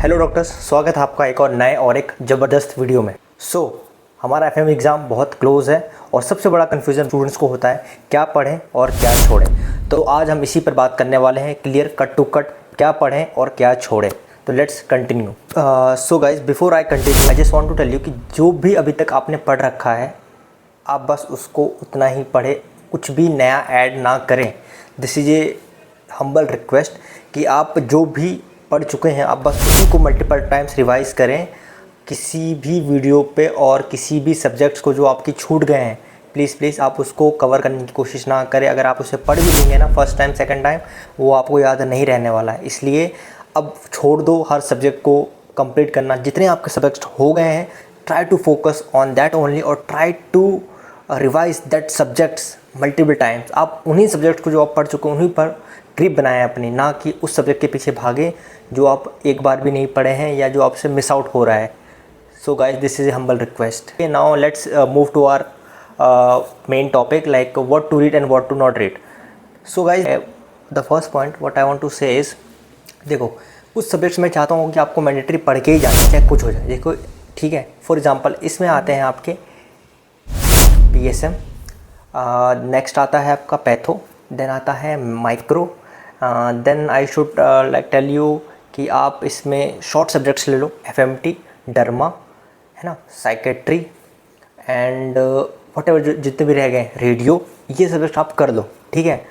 Hello doctors, स्वागत है आपका एक और नए और एक ज़बरदस्त वीडियो में। हमारा एफएम एग्ज़ाम बहुत क्लोज़ है और सबसे बड़ा कन्फ्यूज़न स्टूडेंट्स को होता है क्या पढ़ें और क्या छोड़ें। तो आज हम इसी पर बात करने वाले हैं, क्लियर कट टू कट, क्या पढ़ें और क्या छोड़ें। तो let's continue. So guys, before I continue I just want to tell you कि जो भी अभी तक आपने पढ़ रखा है आप बस उसको उतना ही पढ़ें, कुछ भी नया ऐड ना करें। This is a humble request कि आप जो भी पढ़ चुके हैं आप बस उसी को मल्टीपल टाइम्स रिवाइज़ करें। किसी भी वीडियो पे और किसी भी सब्जेक्ट्स को जो आपकी छूट गए हैं प्लीज़ आप उसको कवर करने की कोशिश ना करें। अगर आप उसे पढ़ भी लेंगे ना फर्स्ट टाइम सेकंड टाइम, वो आपको याद नहीं रहने वाला है। इसलिए अब छोड़ दो हर सब्जेक्ट को कंप्लीट करना। जितने आपके सब्जेक्ट्स हो गए हैं try to focus on that only और try to revise that subjects multiple times. आप उन्हीं सब्जेक्ट्स को जो आप पढ़ चुके हैं उन्हीं पर ग्रिप बनाएं अपनी, ना कि उस सब्जेक्ट के पीछे भागे जो आप एक बार भी नहीं पढ़े हैं या जो आपसे मिस आउट हो रहा है। So guys, this is a humble request. Now let's move to our main topic, like what to read and what to not read. So guys, the first point what I want to say is, देखो उस subjects में चाहता हूँ कि आपको mandatory पढ़ के ही जाना चाहे कुछ हो जाए। देखो ठीक है, फॉर एग्जाम्पल इसमें आते हैं आपके PSM, नेक्स्ट आता है आपका पैथो, देन आता है micro, then I should like tell you कि आप इसमें शॉर्ट सब्जेक्ट्स ले लो, FMT, डर्मा, है ना, साइकेट्री एंड वट एवर जितने भी रह गए, रेडियो, ये सब्जेक्ट आप कर लो। ठीक है,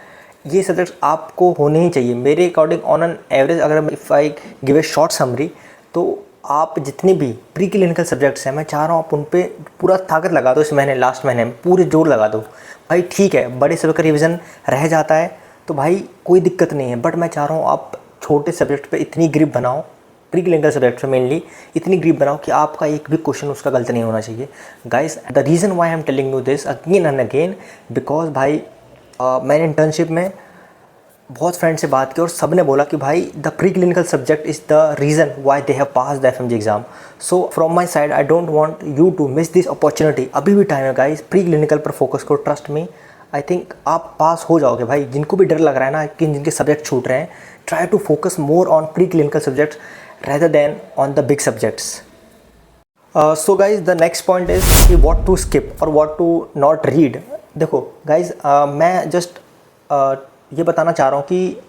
ये सब्जेक्ट्स आपको होने ही चाहिए मेरे अकॉर्डिंग ऑन एन एवरेज। अगर if I give a short summary तो आप जितने भी प्री क्लिनिकल सब्जेक्ट्स हैं मैं चाह रहा हूँ आप उन पर पूरा ताकत लगा दो। इस महीने लास्ट महीने में पूरे जोर लगा दो भाई। ठीक है, बड़े सब्जेक्ट का रिवीजन रह जाता है तो भाई कोई दिक्कत नहीं है, बट मैं चाह रहा हूँ आप छोटे सब्जेक्ट पे इतनी ग्रिप बनाओ, प्री क्लिनिकल सब्जेक्ट पे मेनली इतनी ग्रिप बनाओ कि आपका एक भी क्वेश्चन उसका गलत नहीं होना चाहिए। Guys, the reason Y I am telling you this again and again because भाई मैंने इंटर्नशिप में बहुत फ्रेंड से बात की और सब ने बोला कि भाई the pre clinical subject is the reason why they have pass the FMG exam. So from my side I don't want you to miss this opportunity. अभी भी टाइम है गाइस, प्री क्लिनिकल पर फोकस करो, trust me, I think आप pass हो जाओगे भाई। जिनको भी डर लग रहा है ना कि जिनके सब्जेक्ट छूट रहे हैं, try to focus more on pre clinical subjects rather than on the big subjects. So guys, the next point is कि what to skip और what to not read. देखो guys, मैं just ये बताना चाह रहा हूँ कि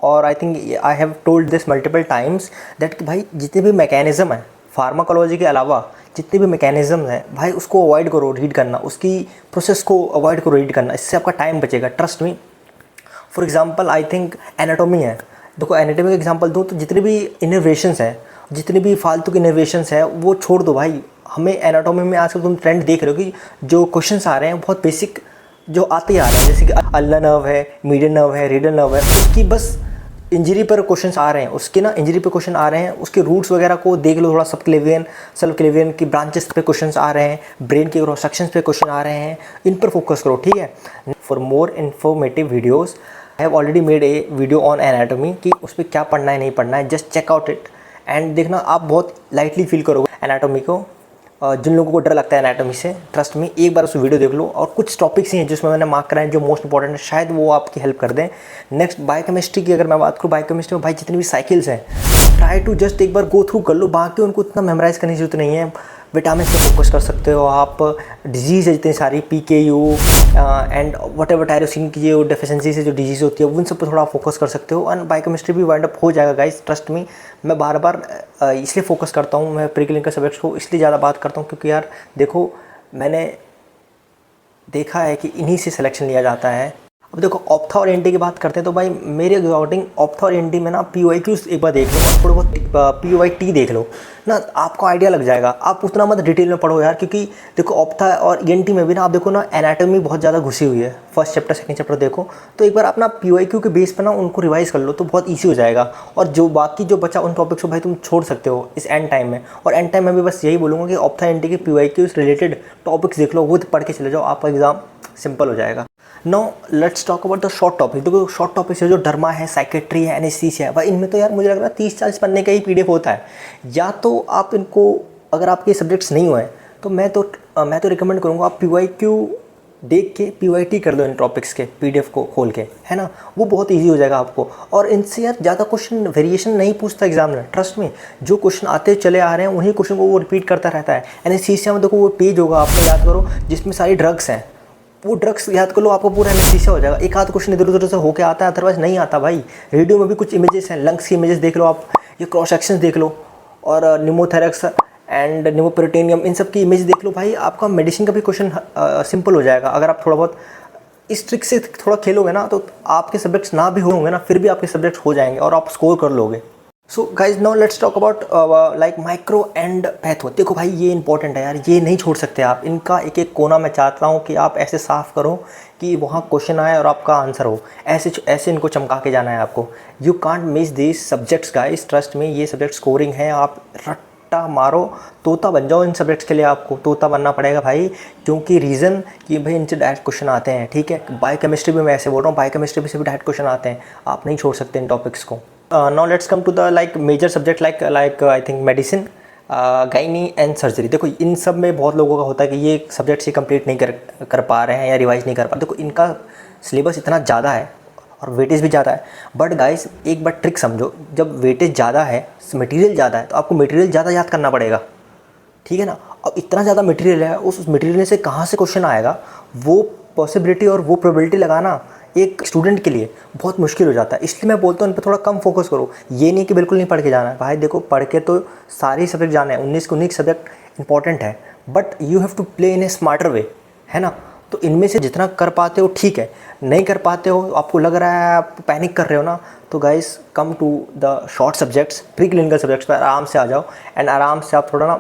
और I think I have told this multiple times that कि भाई जितने भी मैकेनिज़्म है फार्माकोलॉजी के अलावा, जितने भी मैकेनिज़्म हैं भाई उसको अवॉइड करो रीड करना, उसकी प्रोसेस को अवॉइड करो रीड करना, इससे आपका टाइम बचेगा, trust me. For example I think anatomy है, देखो एनाटॉमी का एग्जांपल दूँ तो जितने भी इनोवेशंस हैं, जितने भी फालतू के इनोवेशंस हैं वो छोड़ दो भाई। हमें एनाटॉमी में आजकल तुम ट्रेंड देख रहे हो कि जो क्वेश्चंस आ रहे हैं बहुत बेसिक जो आते ही आ रहे हैं, जैसे कि अल्ना नर्व है, मीडियन नर्व है, रीडल नर्व है, उसकी बस इंजरी पर क्वेश्चंस आ रहे हैं, उसके ना इंजरी पे क्वेश्चन आ रहे हैं, उसके रूट्स वगैरह को देख लो थोड़ा। सब क्लेवियन की ब्रांचेस पे क्वेश्चंस आ रहे हैं, ब्रेन के क्रॉस सेक्शंस पे क्वेश्चन आ रहे हैं, इन पर फोकस करो। ठीक है, for more informative videos I have already made a video on anatomy कि उस पर क्या पढ़ना है नहीं पढ़ना है, just check out it and देखना, आप बहुत लाइटली फील करोगे एनाटॉमी को। जिन लोगों को डर लगता है एनाटॉमी से, ट्रस्ट में एक बार उस वीडियो देख लो। और कुछ टॉपिक्स ही हैं जिसमें मैंने मार्क कराए जो मोस्ट इंपॉर्टेंट है, शायद वो आपकी हेल्प कर दें। नेक्स्ट बायोकेमिस्ट्री की अगर मैं बात करूँ, बायोकेमिस्ट्री में भाई जितनी भी साइकिल्स हैं ट्राई टू जस्ट एक बार गो थ्रू कर लो, बाकी उनको इतना मेमोराइज़ करने की जरूरत नहीं है। विटामिन पे फोकस कर सकते हो आप, डिजीज़ है जितनी सारी PKU and what ever tyrosine की जो डेफिशिएंसी से जो डिजीज़ होती है उन सब पर थोड़ा फोकस कर सकते हो एंड बायोकेमिस्ट्री भी वाइंड अप हो जाएगा गाइस, ट्रस्ट मी। मैं बार बार इसलिए फोकस करता हूँ, मैं प्री क्लिनिकल सब्जेक्ट्स को इसलिए ज़्यादा बात करता हूँ क्योंकि यार देखो मैंने देखा है कि इन्हीं से सिलेक्शन लिया जाता है। अब देखो ऑप्था और एनटी की बात करते हैं तो भाई मेरे अकॉर्डिंग ऑप्था और एनटी में ना POIQs एक बार देख लो और थोड़ा बहुत POIT देख लो ना, आपको आइडिया लग जाएगा। आप उतना मत डिटेल में पढ़ो यार, क्योंकि देखो ऑप्था और ENT में भी ना आप देखो ना एनाटॉमी बहुत ज़्यादा घुसी हुई है। फर्स्ट चैप्टर सेकंड चैप्टर देखो तो एक बार अपना POIQ के बेस पर ना उनको रिवाइज़ कर लो तो बहुत ईजी हो जाएगा। और जो बाकी जो बचा उन टॉपिक्स को भाई तुम छोड़ सकते हो इस एंड टाइम में। और एंड टाइम में भी बस यही बोलूँगा कि ऑप्था एनटी के POIQs रिलेटेड टॉपिक्स देख लो, वो पढ़ के चले जाओ, आपका एग्ज़ाम सिंपल हो जाएगा। Now let's talk about the short topic. देखो शॉर्ट टॉपिक्स है जो डर्मा है, साइकेट्री है, एनेस्थीसिया है, भाई इनमें तो यार मुझे लग रहा है 30-40 पन्ने का ही PDF होता है। या तो आप इनको, अगर आपके सब्जेक्ट्स नहीं हुए तो मैं तो रिकमेंड करूँगा आप POIQ देख के पीवाईटी कर लो इन टॉपिक्स के पीडीएफ को खोल के, है ना, वो बहुत इजी हो जाएगा आपको। और इनसे यार ज़्यादा क्वेश्चन वेरिएशन नहीं पूछता एग्जाम में, ट्रस्ट में। जो क्वेश्चन आते चले आ रहे हैं उन्हीं क्वेश्चन को वो रिपीट करता रहता है। एनेस्थीसिया में देखो वो पेज होगा, आपको याद करो, जिसमें सारी ड्रग्स हैं, वो ड्रग्स याद कर लो, आपको पूरा एनेस्थीसिया हो जाएगा। एक आध क्वेश्चन इधर उधर से होके आता है, अदरवाइज नहीं आता भाई। रेडियो में भी कुछ इमेजेस हैं, लंग्स की इमेजेस देख लो आप, ये क्रॉस सेक्शन देख लो, और निमोथेरेक्स एंड निमोपेरिटोनियम, इन सब की इमेज देख लो भाई। आपका मेडिसिन का भी क्वेश्चन सिंपल हो जाएगा अगर आप थोड़ा बहुत इस ट्रिक से थोड़ा खेलोगे ना। तो आपके सब्जेक्ट्स ना भी होंगे ना, फिर भी आपके सब्जेक्ट्स हो जाएंगे और आप स्कोर कर लोगे। So guys now let's talk about like micro and patho. देखो भाई ये इंपॉर्टेंट है यार, ये नहीं छोड़ सकते आप। इनका एक एक कोना मैं चाहता हूँ कि आप ऐसे साफ़ करो कि वहाँ क्वेश्चन आए और आपका आंसर हो। ऐसे ऐसे इनको चमका के जाना है आपको। You can't miss this subjects guys, trust में, ये सब्जेक्ट स्कोरिंग है। आप रट्टा मारो, तोता बन जाओ इन सब्जेक्ट्स के लिए। आपको तोता बनना पड़ेगा भाई, क्योंकि रीज़न कि भाई इनसे डायरेक्ट क्वेश्चन आते हैं, ठीक है। बायोकेमिस्ट्री भी मैं ऐसे बोल रहा हूँ, बायोकेमिस्ट्री से भी डायरेक्ट क्वेश्चन आते हैं, आप नहीं छोड़ सकते इन टॉपिक्स को। Now let's come to the like major subject like I think medicine, gynae and surgery. देखो इन सब में बहुत लोगों का होता है कि ये सब्जेक्ट्स ही कंप्लीट नहीं कर पा रहे हैं या रिवाइज नहीं कर पा। देखो इनका सिलेबस इतना ज़्यादा है और वेटेज भी ज़्यादा है, बट गाइस एक बार ट्रिक समझो, जब वेटेज ज़्यादा है, मटेरियल ज़्यादा है, तो आपको मटेरियल ज़्यादा याद करना पड़ेगा, ठीक है ना। अब इतना ज़्यादा मटेरियल है, उस मटेरियल से कहाँ से क्वेश्चन आएगा, वो पॉसिबिलिटी और वो प्रोबेबिलिटी लगाना एक स्टूडेंट के लिए बहुत मुश्किल हो जाता है। इसलिए मैं बोलता हूँ इन पर थोड़ा कम फोकस करो। ये नहीं कि बिल्कुल नहीं पढ़ के जाना है भाई, देखो पढ़ के तो सारे सब्जेक्ट जाना है, 19 के 19 सब्जेक्ट इंपॉर्टेंट है, but you have to play in a smarter way, है ना। तो इनमें से जितना कर पाते हो ठीक है, नहीं कर पाते हो, आपको लग रहा है आप पैनिक कर रहे हो ना, तो guys come to the short subjects, pre clinical subjects पर आराम से आ जाओ एंड आराम से आप थोड़ा ना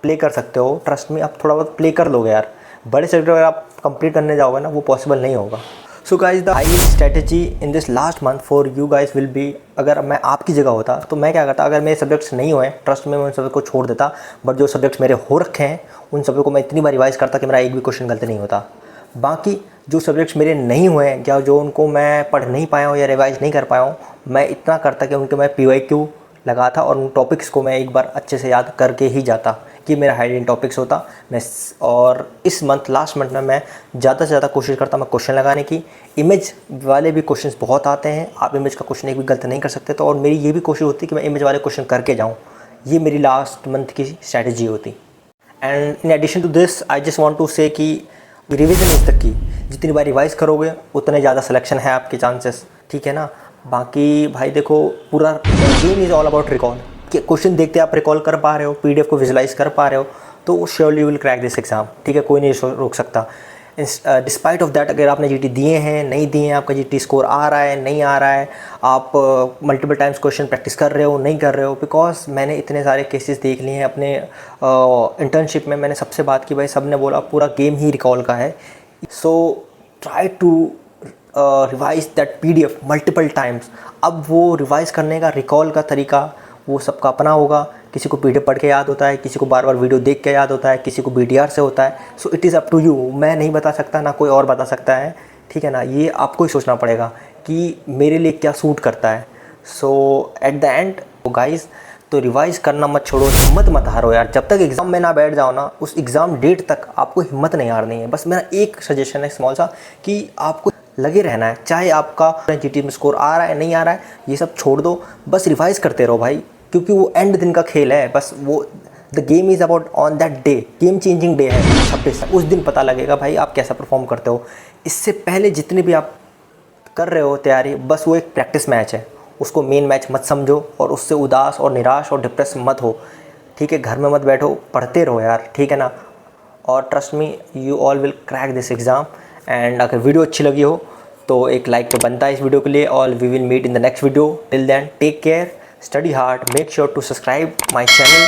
प्ले कर सकते हो। ट्रस्ट में आप थोड़ा बहुत प्ले कर लोगे यार। बड़े सब्जेक्ट अगर आप कंप्लीट करने जाओगे ना, वो पॉसिबल नहीं होगा। सो guys the highest strategy in this last month for you guys will be, अगर मैं आपकी जगह होता तो मैं क्या करता, अगर मेरे सब्जेक्ट्स नहीं हुए, ट्रस्ट में मैं उन सब्जेक्ट को छोड़ देता, बट जो सब्जेक्ट्स मेरे हो रखे हैं उन सब्जेक्ट को मैं इतनी बार रिवाइज़ करता कि मेरा एक भी क्वेश्चन गलत नहीं होता। बाकी जो सब्जेक्ट्स मेरे नहीं हुए हैं या जो उनको मैं पढ़ नहीं पाया हूँ या रिवाइज़ नहीं कर पाया हूँ, मैं इतना करता कि उनके मैं PYQ लगा था और उन टॉपिक्स को मैं एक बार अच्छे से याद करके ही जाता। कि मेरा हाइलाइटिंग टॉपिक्स होता मैं। और इस मंथ लास्ट मंथ में मैं ज़्यादा से ज़्यादा कोशिश करता मैं क्वेश्चन लगाने की। इमेज वाले भी क्वेश्चंस बहुत आते हैं, आप इमेज का क्वेश्चन एक भी गलत नहीं कर सकते। तो और मेरी ये भी कोशिश होती कि मैं इमेज वाले क्वेश्चन करके जाऊँ, ये मेरी लास्ट मंथ की स्ट्रैटेजी होती। And in addition to this I just want to say कि रिविजन इज द की। जितनी बार रिवाइज करोगे उतने ज़्यादा सिलेक्शन है आपके चांसेस, ठीक है ना। बाकी भाई देखो पूरा game is all about recall. कि क्वेश्चन देखते आप रिकॉल कर पा रहे हो, पीडीएफ को विजुलाइज कर पा रहे हो, तो surely you will crack this exam, ठीक है। कोई नहीं रोक सकता। डिस्पाइट ऑफ दैट, अगर आपने जीटी दिए हैं, नहीं दिए हैं, आपका जीटी स्कोर आ रहा है, नहीं आ रहा है, आप मल्टीपल टाइम्स क्वेश्चन प्रैक्टिस कर रहे हो, नहीं कर रहे हो, बिकॉज मैंने इतने सारे केसेस देख लिए हैं अपने इंटर्नशिप में। मैंने सबसे बात की भाई, सब ने बोला पूरा गेम ही रिकॉल का है। So try to revise that PDF multiple times. अब वो रिवाइज करने का, रिकॉल का तरीका वो सबका अपना होगा। किसी को पीडीएफ पढ़ के याद होता है, किसी को बार बार वीडियो देख के याद होता है, किसी को BTR से होता है। So it is up to you. मैं नहीं बता सकता, ना कोई और बता सकता है, ठीक है ना। ये आपको ही सोचना पड़ेगा कि मेरे लिए क्या सूट करता है। सो एट द एंड गाइस, तो रिवाइज़ करना मत छोड़ो, हिम्मत मत हारो यार। जब तक एग्ज़ाम में ना बैठ जाओ ना, उस एग्ज़ाम डेट तक आपको हिम्मत नहीं हारनी है। बस मेरा एक सजेशन है स्मॉल सा, कि आपको लगे रहना है। चाहे आपका जीटी में स्कोर आ रहा है, नहीं आ रहा है, ये सब छोड़ दो, बस रिवाइज़ करते रहो भाई, क्योंकि वो एंड दिन का खेल है। बस वो the game is about on that day, game changing day है 26, उस दिन पता लगेगा भाई आप कैसा परफॉर्म करते हो। इससे पहले जितने भी आप कर रहे हो तैयारी, बस वो एक प्रैक्टिस मैच है, उसको मेन मैच मत समझो और उससे उदास और निराश और डिप्रेस मत हो, ठीक है। घर में मत बैठो, पढ़ते रहो यार, ठीक है ना। और trust me, you all will crack this exam. And अगर वीडियो अच्छी लगी हो तो एक लाइक तो बनता है इस वीडियो के लिए। और we will meet in the next video. Till then take care, study hard, make sure to subscribe my channel